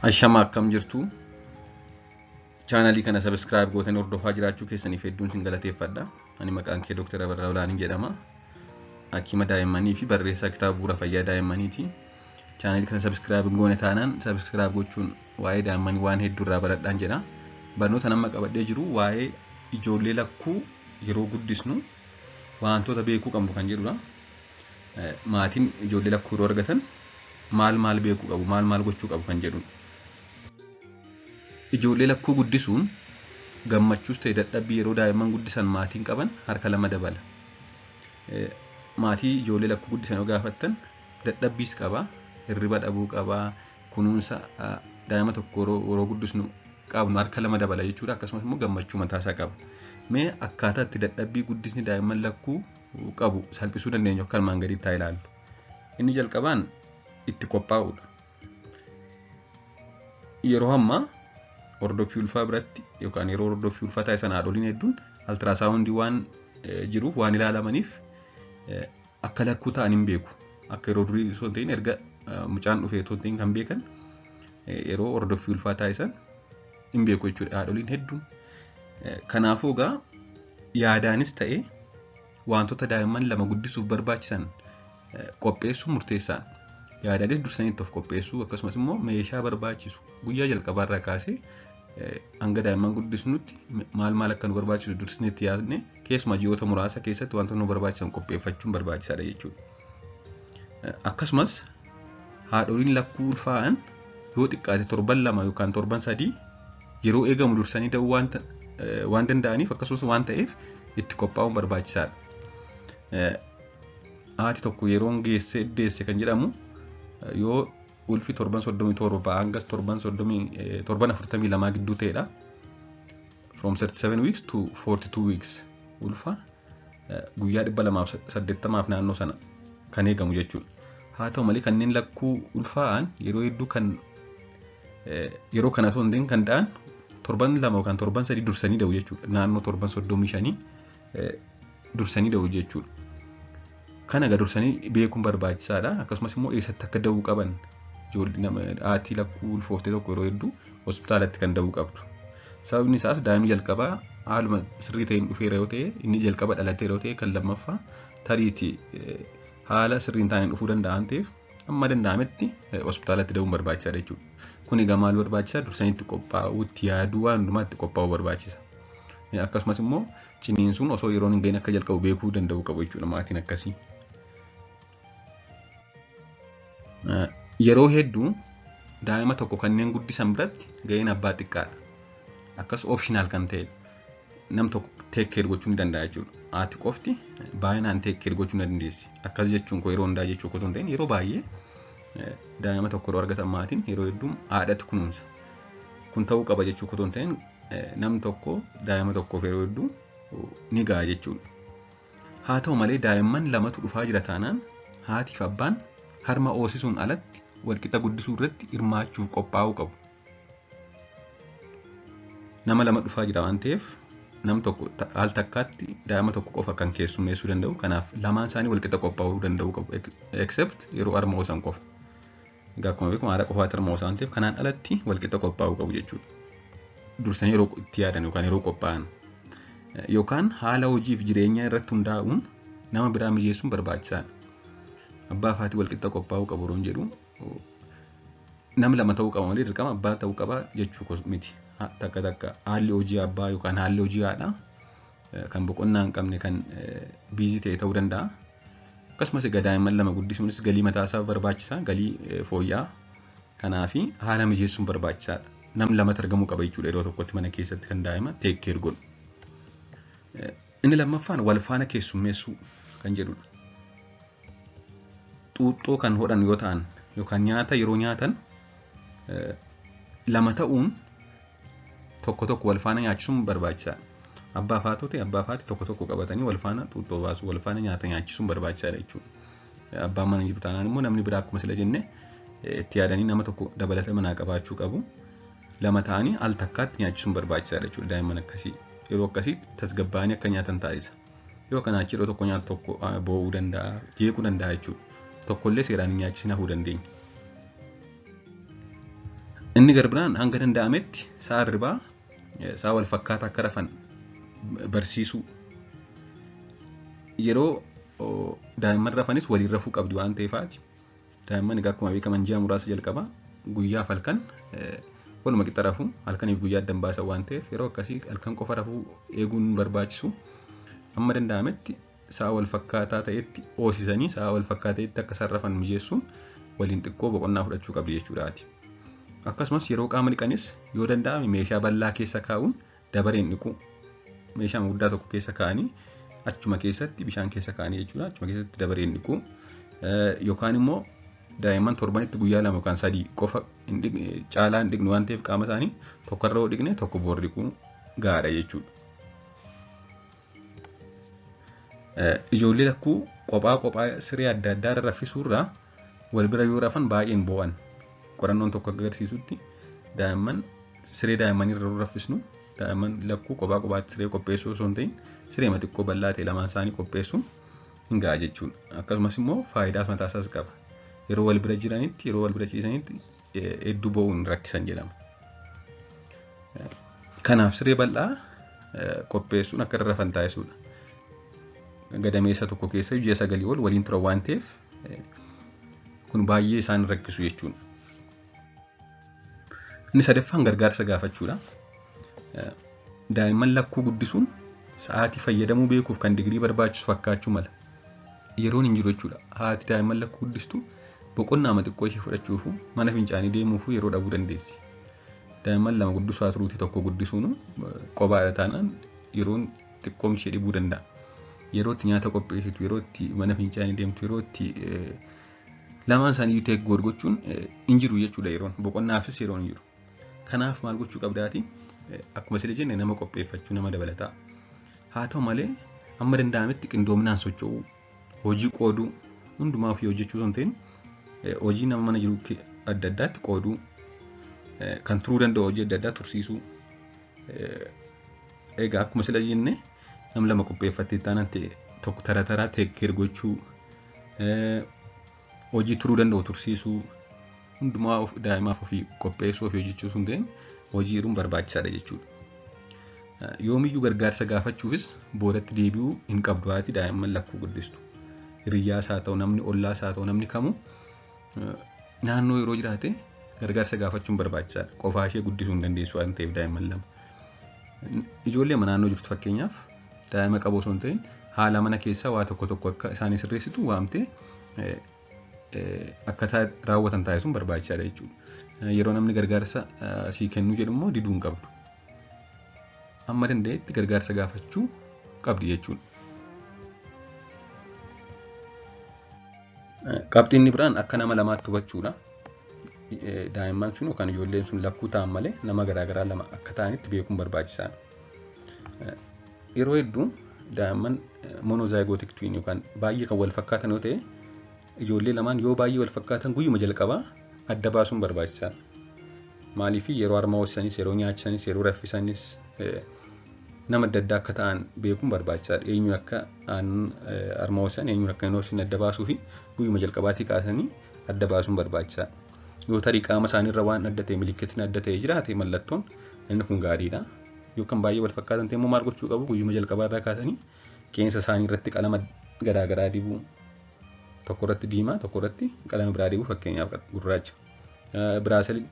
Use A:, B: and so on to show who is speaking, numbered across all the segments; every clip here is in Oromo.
A: Ashama akkam jirtu chaanalii kana subscribe gootanii hordofaa jiraachuu keessaniif hedduun sin galateeffadha. Ani maqaan kee Dr. Abarraa Olaaniin jedhama. Hakiima daa'immanii fi barreessaa kitaaba bu'uura fayyaa daa'immaniiti. Chaanalii kana subscribe goone taanaan subscribe gochuun waa'ee daa'immanii waan hedduu irraa baradhaan jedha. Barnoota nama qabadhee jiru waa'ee ijoollee lakkuu yeroo guddisnu wantoota beekuu qabnu kan jedhudha. Maatiin ijoollee lakkuu yeroo argatan maal beekuu qabu, maal gochuu qabu kan jedhudha. Ijoollee lakkuu guddisuun gammachuus ta'e dadhabbii yeroo daa'imman guddisan maatiin qaban harka lama dabala. Maatii ijoollee lakkuu guddisan yoo gaafattan dadhabbiis qaba, hirriba dhabuu qaba, kunuunsa daa'ima tokko yeroo guddisnu qabnu harka lama dabala jechuudha. Akkasumas immoo gammachuu mataasaa qaba. Mee akkaataa itti dadhabbii guddisni daa'imman lakkuu qabu salphisuu dandeenyu akka armaan gadiitti haa ilaallu. Inni jalqabaan itti qophaa'uudha. Yeroo ammaa hordoffii ulfaa biratti yookaan yeroo hordoffii ulfaa taasisan haadholiin hedduun altiraasaawundii waan jiruuf waan ilaalamaniif akka lakkuu ta'an hin beeku. Akka yeroo durii osoo hin ta'in erga mucaan dhufee osoo hin ta'in kan beekan yeroo hordoffii ulfaa taasisan hin beeku jechuudha haadholiin hedduun. Kanaafuu egaa yaadaanis ta'e wantoota daa'imman lama guddisuuf barbaachisan qopheessuun murteessaadha. Yaadaanis dursanii itti of qopheessuu akkasumas immoo meeshaa barbaachisu guyyaa jalqabaarraa kaasee hanga daa'imman guddisnutti maal akka nu barbaachisu dursanii itti yaadne keessumaa ji'oota muraasa keessatti wantoota nu barbaachisan qopheeffachuun barbaachisaadha jechuudha. Akkasumas haadholiin lakkuu ulfaa'an yoo xiqqaate torban 2 yookaan torban 3 yeroo eegamu dursanii da'uu waan danda'aniif akkasumas waan ta'eef itti qophaa'uun barbaachisaadha. Haati tokko yeroon geessee deesse kan jedhamu yoo ulfi torban 37 hanga torban 42 gidduu ta'edha. From 37 weeks to 42 weeks ulfa guyyaa 280 naannoo sana kan eegamu jechuudha. Haa ta'u malee kanneen lakkuu ulfaa'an yeroo hedduu yeroo kana osoo hin ta'in kan ta'an torban 2 yookaan torban 3 dursanii da'u jechuudha. Naannoo torban 35 dursanii da'u jechuudha. Kana dursanii beekuun barbaachisaadha. Akkasumas immoo eessatti akka da'uu qaban haati lakkuu ulfooftee tokko yeroo hedduu hospitaalatti kan da'uu qabdu. Sababni isaas daa'imni jalqabaa haaluma sirrii ta'een dhufeera yoo ta'e inni jalqaba dhalateera yoo ta'e kan lammaffaa tariitii haala sirrii hin taaneen dhufuu danda'an ta'eef amma danda'ametti hospitaalatti da'uun barbaachisaadha jechuudha. Kun egaa maal barbaachisaa? Dursanii itti qophaa'uu, itti yaaduu, waan hundumaa itti qophaa'uu barbaachisa. Akkasumas immoo ciniinsuun osoo yeroon hin gahin akka jalqabu beekuu danda'uu qabu jechuudha maatiin akkasii. Yeroo hedduu daa'ima tokko kanneen guddisan biratti gaheen abbaa xiqqaadha. Akkas optional kan ta'edha. Nam tokko take care gochuu ni danda'a jechuudha. Haati qofti baay'inaan take care gochuu ni dandeessi. Akkas jechuun koo yeroo hundaa jechuu koo ta'in yeroo baay'ee daa'ima tokko yeroo argatan maatiin yeroo hedduu haadhatti kunuunsa. Kun ta'uu qaba jechuu koo ta'in nam tokko daa'ima tokkoof yeroo hedduu ni ga'a jechuudha. Haa ta'u malee daa'imman lamatu dhufaa jira taanaan haatii fi abbaan harma hoosisuun alatti walqixa guddisuu irratti hirmaachuuf qophaa'uu qabu. Nama lama dhufaa jira waan ta'eef nam tokko al takkaatti daa'ima tokko qofa kan keessummeessuu danda'u. Kanaaf lamaan isaanii walqixa qophaa'uu danda'uu qabu. Except yeroo harma hoosan qofa. Egaa akkuma beekamu haadha qofaatti harma hoosan ta'eef kanaan alatti walqixa qophaa'uu qabu jechuudha. Dursanii yeroo itti yaadan yookaan yeroo qophaa'an yookaan haala hojiif jireenya irratti hundaa'uun nama biraa mijeessuun barbaachisaadha. Abbaa fi haati walqixa qophaa'uu qabu yeroo jedhu nam lama ta'uu qaba malee dirqama abbaa ta'uu qaba jechuu miti. Takka haalli hojii abbaa yookaan haalli hojii haadha kan boqonnaa hin qabne kan biizii ta'e ta'uu danda'a. Akkasumas egaa daa'imman lama guddisuunis galii mataasaa barbaachisa, galii fooyya'aa. Kanaaf haala mijeessuun barbaachisaadha. Nam lamatu argamuu qaba jechuudha yeroo tokkotti mana keessatti kan daa'ima take care godhu. Inni lammaffaan wal faana keessummeessuu kan jedhudha. Xuuxxoo kan hodhan yoo ta'an yookaan nyaata yeroo nyaatan lama ta'uun tokko wal faana nyaachisuun barbaachisaadha. Abbaa fi haati tokko qabatanii wal faana xuuxxoo baasu, wal faana nyaata nyaachisuun barbaachisaadha jechuudha. Abbaan mana jiru taanaan immoo namni biraa akkuma sila jenne itti yaadanii nama tokko dabalata manaa qabaachuu qabu. Lama ta'anii al takkaatti nyaachisuun barbaachisaadha jechuudha daa'imman akkasii. Yeroo akkasii tasgabbaa'anii akka nyaatan taasisa. Yoo kanaa achi yeroo tokko nyaata tokko boo'uu danda'a, jeequu danda'a jechuudha. Tokkollee seeraan nyaachisna huu dandeenya. Inni garbiraan hanga danda'ametti sa'a hirribaa sa'a wal fakkaataa akka rafan barsiisuu. Yeroo daa'imman rafanis waliin rafuu qabdi waan ta'eefaati. Daa'imman egaa akkuma beekaman ji'a muraasa jalqaba guyyaaf halkan waluma qixa rafuu halkaniif guyyaa addan baasan waan ta'eef yeroo akkasii halkan qofa rafuu eeguun barbaachisu. Amma danda'ametti sa'a wal fakkaataa ta'etti hoosisanii sa'a wal fakkaateetti akka isaan rafan mijeessuun waliin xiqqoo boqonnaa fudhachuu qabdi jechuudhaati. Akkasumas yeroo qaama dhiqanis yoo danda'ame meeshaa bal'aa keessa kaa'uun dabareen dhiquu. Meeshaa guddaa tokko keessa kaa'anii achuma keessatti bishaan keessa kaa'anii jechuudha. Achuma keessatti dabareen dhiquu. Yookaan immoo daa'imman torbanitti guyyaa 2 yookaan 3 qofa caalaa hin dhiqnu waan ta'eef qaama isaanii tokkorra yoo dhiqne tokko booda dhiquu gaariidha jechuudha. Ijoollee lakkuu kophaa siree adda addaa irra raffisuurraa wal bira yoo rafan baay'een boo'an. Qorannoon tokko agarsiisutti daa'imman siree daa'immanii irra raffisnu daa'imman lakkuu kophaatti siree qopheessuu osoo hin ta'in siree xiqqoo bal'aa ta'e lamaan isaanii qopheessuun hin ga'a jechuudha. Akkasumas immoo faayidaas mataa isaas qaba. Yeroo wal bira jiranitti yeroo wal bira ciisanitti hedduu boo'uun rakkisan jedhama. Kanaaf siree bal'aa qopheessuun akka irra rafan taasisuudha. Gadameessa tokko keessa ji'a 9 ol waliin turan waan ta'eef kun baay'ee isaan rakkisu jechuudha. Inni sadaffaan gargaarsa gaafachuudha. Daa'imman lakkuu guddisuun sa'aatii fayyadamuu beekuuf kan digirii barbaachisu fakkaachuu mala. Yeroon hin jiru jechuudha. Haati daa'imman lakkuu guddistu boqonnaa xiqqoo ishee fudhachuuf mana fincaanii deemuuf yeroo dhabuu dandeessi. Daa'imman 2 guddisuu haa turuuti tokko guddisuun kophaadha taanaan yeroon xiqqoom ishee dhibuu danda'a. Yeroo itti nyaata qopheessitu, yeroo itti mana fincaanii deemtu, yeroo itti lamaan isaanii ta'e gochuun hin jiru jechuudha yeroon. Boqonnaafis yeroon hin jiru. Kanaaf maal gochuu qabdaati? Akkuma sila jenne nama qopheeffachuu nama dabalataa. Haa ta'u malee amma danda'ametti qindoominaan socho'uu, hojii qooduu hundumaa ofii hojjechuu osoo hin ta'in hojii nama mana jiru adda addaatti qooduu, kan turuu danda'u hojii adda addaa tursiisuu. Egaa akkuma sila jenne nam 2 qopheeffattee taanaan ta'e tokko taraa teekkeer gochuu, hojii turuu danda'u tursiisuu, hundumaa daa'imaaf ofii qopheessuu ofii hojjechuu osoo hin ta'in hojii hiruun barbaachisaadha jechuudha. Yoomiyyuu gargaarsa gaafachuufis boodatti deebi'uu hin qabdu haati daa'imman lakkuu guddistu. Hiriyyaas haa ta'u namni ollaas haa ta'u namni kamuu naannoo yeroo jiraate gargaarsa gaafachuun barbaachisaadha. Qofaa ishee guddisuu hin dandeessu waan ta'eef daa'imman 2. Ijoollee naannoo jirtu fakkeenyaaf daa'ima qabu osoo hin ta'in haala mana keessaa waa tokko akka isaanii sirreessitu waamtee akkaataa raawwatan taasisuun barbaachisaadha jechuudha. Yeroo namni gargaarsa sii kennuu jedhu immoo diduu hin qabdu. Amma danda'etti gargaarsa gaafachuu qabdi jechuudha. Qabxiin biraan akka nama lamaatti hubachuudha. Daa'imman sun yookaan ijoolleen sun lakkuu ta'an malee nama garaagaraa lama akka ta'anitti beekuun barbaachisaadha. Yeroo hedduu daa'imman monozygotic twin yookaan baay'ee kan wal fakkaatan yoo ta'e ijoollee lamaan yoo baay'ee wal fakkaatan guyyuma jalqabaa adda baasuun barbaachisaadha. Maaliif yeroo harma hoosisanis yeroo nyaachisanis yeroo raffisanis nama adda addaa akka ta'an beekuun barbaachisaadha. Eenyu akka harma hoosisan eenyu akka hin hoosisin adda baasuu fi guyyuma jalqabaatii kaasanii adda baasuun barbaachisaadha. Yoo tarii qaama isaaniirra waan adda ta'e milikitiin adda ta'e jiraate mallattoon inni kun gaariidha. Yookaan baay'ee wal fakkaatan ta'e immoo maal gochuu qabu guyyuma jalqabaarraa kaasanii qeensa isaanii irratti qalama garaagaraa dibuu. Tokko irratti diimaa tokko irratti qalama biraa dibuu fakkeenyaaf gurraacha.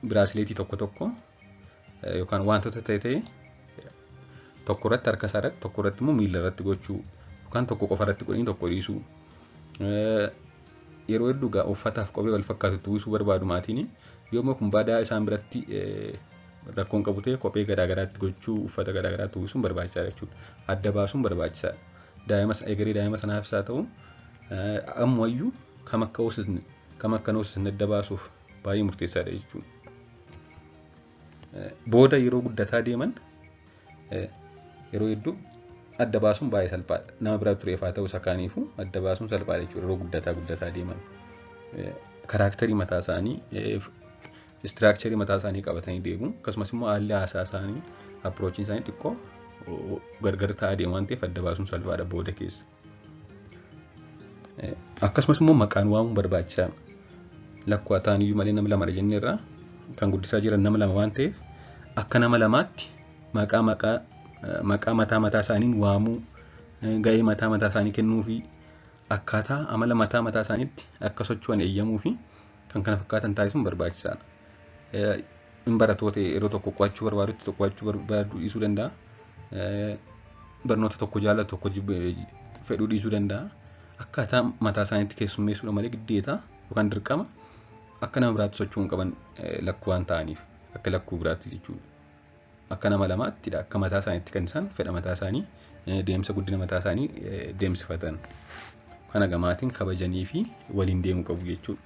A: Biraasileetii tokko yookaan wantoota ta'e tokko irratti harka isaa irratti tokko irratti immoo miila irratti gochuu yookaan tokko qofa irratti godhanii tokko dhiisuu. Yeroo hedduu uffataaf kophee wal fakkaatu uwwisuu barbaadu maatiin yommuu kun badaa isaan biratti rakkoon qabu ta'e kophee garaagaraatti gochuu uffata garaagaraatti uwwisuun barbaachisaadha jechuudha. Adda baasuun barbaachisaadha. Egeree daa'ima sanaafis haa ta'u ammayyuu kam akka hoosisne kam akka hoosisne adda baasuuf baay'ee murteessaadha jechuudha. Booda yeroo guddataa deeman yeroo hedduu adda baasuun baay'ee salphaadha. Nama biraa tureef haa ta'u isa kaaniifuu adda baasuun salphaadha jechuudha. Yeroo guddataa deeman karaakterii mataa isaanii istiraakcharii mataa isaanii qabatanii deemu. Akkasumas immoo haalli haasaa isaanii approachiin isaanii xiqqoo gargar ta'aa deemu waan ta'eef adda baasuun salphaadha booda keessa. Akkasumas immoo maqaan waamuun barbaachisaadha. Lakkuu haa ta'aniyyuu malee nama lamadha jenneerra kan guddisaa jiran nama lama waan ta'eef akka nama lamaatti maqaa mataa isaaniin waamuu, ga'ee mataa isaanii kennuu fi akkaataa amala mataa isaaniitti akka socho'an eeyyamuu fi kan kana fakkaatan taasisuun barbaachisaadha. In baratoota yeroo tokko qo'achuu barbaadutti tokko qo'achuu barbaadu dhiisuu danda'a. Barnoota tokko jaallatu tokko fedhuu dhiisuu danda'a. Akkaataa mataa isaaniitti keessummeessuudha malee giddeeta yookaan dirqama akka nama biraatti socho'uu hin qaban lakkuu waan ta'aniif akka lakkuu biraatti jechuudha. Akka nama lamaattidha akka mataa isaaniitti kan isaan fedha mataa isaanii deemsa guddina mataa isaanii deemsifatan. Kana gamaatiin kabajanii fi waliin deemuu qabu jechuudha.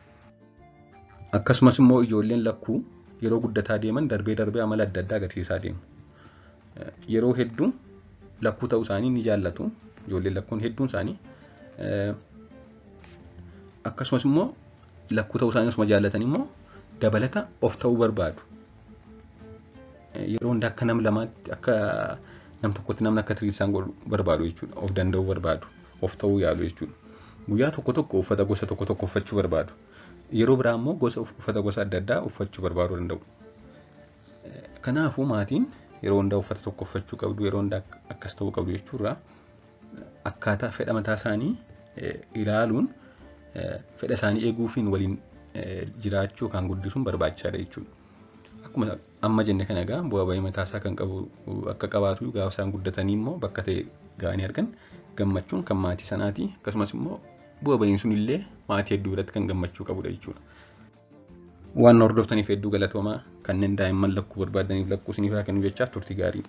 A: Akkasumas immoo ijoolleen lakkuu yeroo guddataa deeman darbee amala adda addaa agarsiisaa deemu. Yeroo hedduu lakkuu ta'uu isaanii ni jaallatu. Ijoolleen lakkuun hedduun isaanii akkasumas immoo lakkuu ta'uu isaanii osuma jaallatan immoo dabalata of ta'uu barbaadu. Yeroo hunda akka nam lamaatti akka nam tokkotti namni akka tiriisaan godhu barbaadu jechuudha. Of danda'uu barbaadu. Of ta'uu yaalu jechuudha. Guyyaa tokko uffata gosa tokko uffachuu barbaadu. Yeroo biraa immoo uffata gosa adda addaa uffachuu barbaaduu danda'u. Kanaafuu maatiin yeroo hundaa uffata tokko uffachuu qabdu, yeroo hundaa akkas ta'uu qabdu jechuudha. Akkaataa fedha mataa isaanii ilaaluun fedha isaanii eeguufiin waliin jiraachuu kan guddisuun barbaachisaadha jechuudha. Akkuma amma jenne kana egaa bu'aa bahii mataa isaa kan qabu akka qabaatu gaafa isaan guddatanii immoo bakka ta'e ga'anii argan gammachuun kan maatii sanaati. Akkasumas immoo bu'aa bahiin sun illee maatii hedduu biratti kan gammachuu qabudha jechuudha. Waan hordoftaniif hedduu galatoomaa. Kanneen daa'imman lakkuu barbaadaniif lakkuu isiniif haa kennu jechaa turtii gaarii.